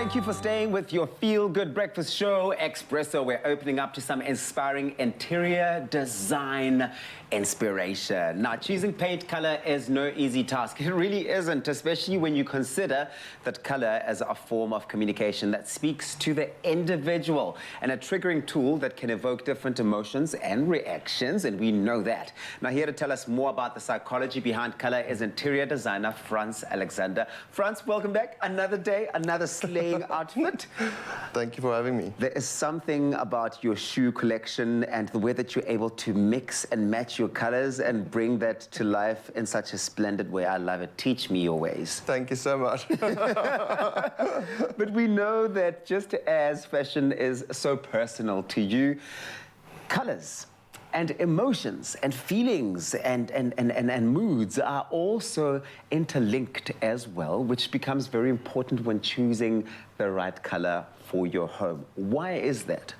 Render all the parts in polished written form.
Thank you for staying with your feel-good breakfast show, Expresso. We're opening up to some inspiring interior design inspiration. Now, choosing paint color is no easy task. It really isn't, especially when you consider that color as a form of communication that speaks to the individual and a triggering tool that can evoke different emotions and reactions, and we know that. Now, here to tell us more about the psychology behind color is interior designer Frans Alexander. Frans, welcome back. Another day, another slaying outfit. Thank you for having me. There is something about your shoe collection and the way that you're able to mix and match your colors and bring that to life in such a splendid way. I love it. Teach me your ways. Thank you so much. But we know that just as fashion is so personal to you, colors and emotions and feelings and moods are also interlinked as well, which becomes very important when choosing the right color for your home. Why is that?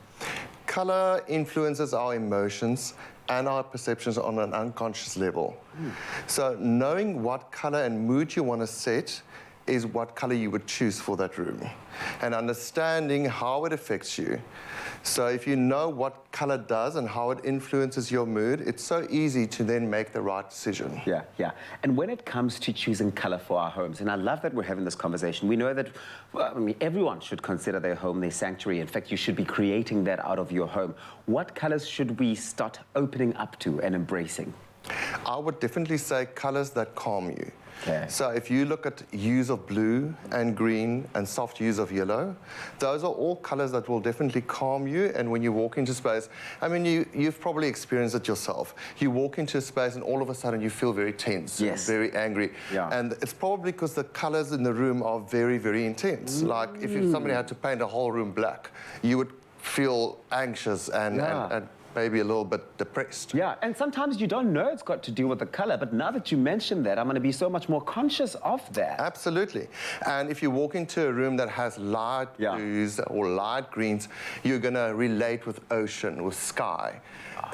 Color influences our emotions and our perceptions on an unconscious level. So knowing what color and mood you want to set is what color you would choose for that room, and understanding how it affects you. So if you know what color does and how it influences your mood, it's so easy to then make the right decision. Yeah. And when it comes to choosing color for our homes, and I love that we're having this conversation, we know that everyone should consider their home their sanctuary. In fact, you should be creating that out of your home. What colors should we start opening up to and embracing? I would definitely say colors that calm you. Okay. So if you look at hues of blue and green and soft hues of yellow, those are all colors that will definitely calm you. And when you walk into space, I mean, you've probably experienced it yourself. You walk into a space and all of a sudden you feel very tense, yes, very angry. Yeah. And it's probably because the colors in the room are very, very intense. Like if somebody had to paint a whole room black, you would feel anxious and maybe a little bit depressed. Yeah, and sometimes you don't know it's got to do with the color, but now that you mentioned that, I'm going to be so much more conscious of that. Absolutely. And if you walk into a room that has light blues or light greens, you're going to relate with ocean, with sky.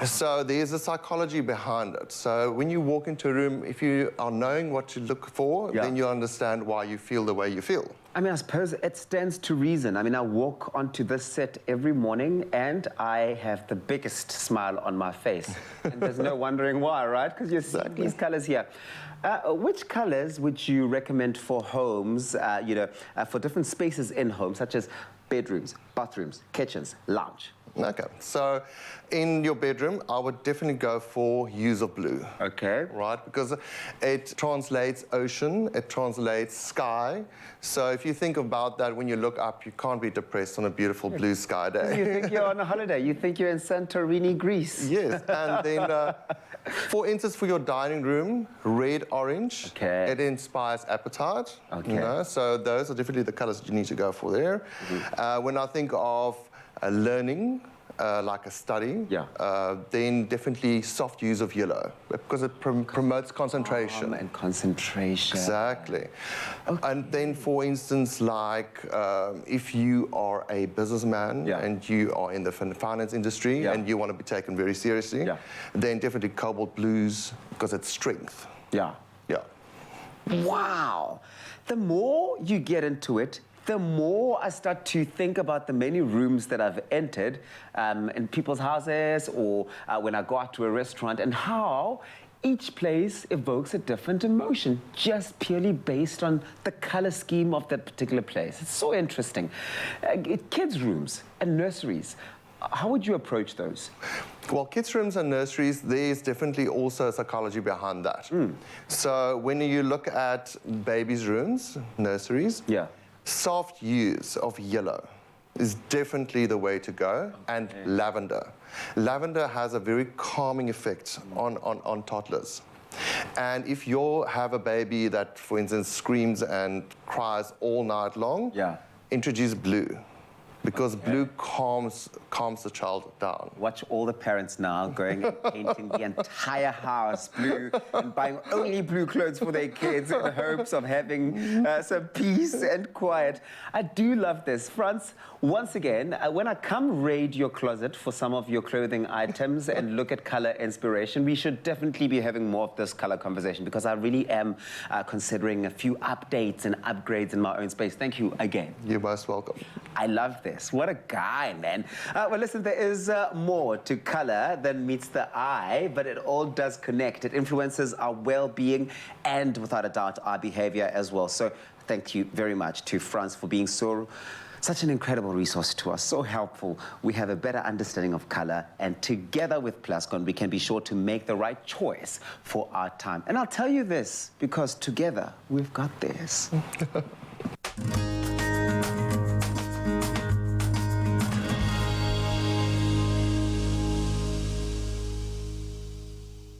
So there's a psychology behind it. So when you walk into a room, if you are knowing what to look for, then you understand why you feel the way you feel. I mean, I suppose it stands to reason. I mean, I walk onto this set every morning and I have the biggest smile on my face. And there's no wondering why, right? Because you see these colors here. Which colors would you recommend for homes, for different spaces in homes, such as bedrooms, bathrooms, kitchens, lounge? Okay, so in your bedroom, I would definitely go for hues of blue. Okay. Right, because it translates ocean, it translates sky. So if you think about that, when you look up, you can't be depressed on a beautiful blue sky day. You think you're on a holiday. You think you're in Santorini, Greece. Yes, and then, for instance, for your dining room, red, orange, it inspires appetite. Okay. You know? So those are definitely the colors that you need to go for there. When I think of learning, like a study, then definitely soft hues of yellow, because it promotes concentration. And concentration. Exactly. Okay. And then, for instance, like if you are a businessman and you are in the finance industry and you want to be taken very seriously, then definitely cobalt blues, because it's strength. Yeah. Wow. The more you get into it, the more I start to think about the many rooms that I've entered in people's houses or when I go out to a restaurant, and how each place evokes a different emotion just purely based on the color scheme of that particular place. It's so interesting. Kids' rooms and nurseries, how would you approach those? Well, kids' rooms and nurseries, there's definitely also a psychology behind that. So when you look at babies' rooms, nurseries, soft hues of yellow is definitely the way to go, and lavender. Lavender has a very calming effect on toddlers. And if you have a baby that, for instance, screams and cries all night long, introduce blue. because blue calms the child down. Watch all the parents now going and painting the entire house blue and buying only blue clothes for their kids in the hopes of having some peace and quiet. I do love this. Frans, once again, when I come raid your closet for some of your clothing items and look at color inspiration, we should definitely be having more of this color conversation, because I really am considering a few updates and upgrades in my own space. Thank you again. You're most welcome. I love this. What a guy, man. Well, listen, there is more to color than meets the eye, but it all does connect. It influences our well-being and, without a doubt, our behavior as well. So thank you very much to Frans for being such an incredible resource to us, so helpful. We have a better understanding of color, and together with PLASCON, we can be sure to make the right choice for our time. And I'll tell you this, because together, we've got this.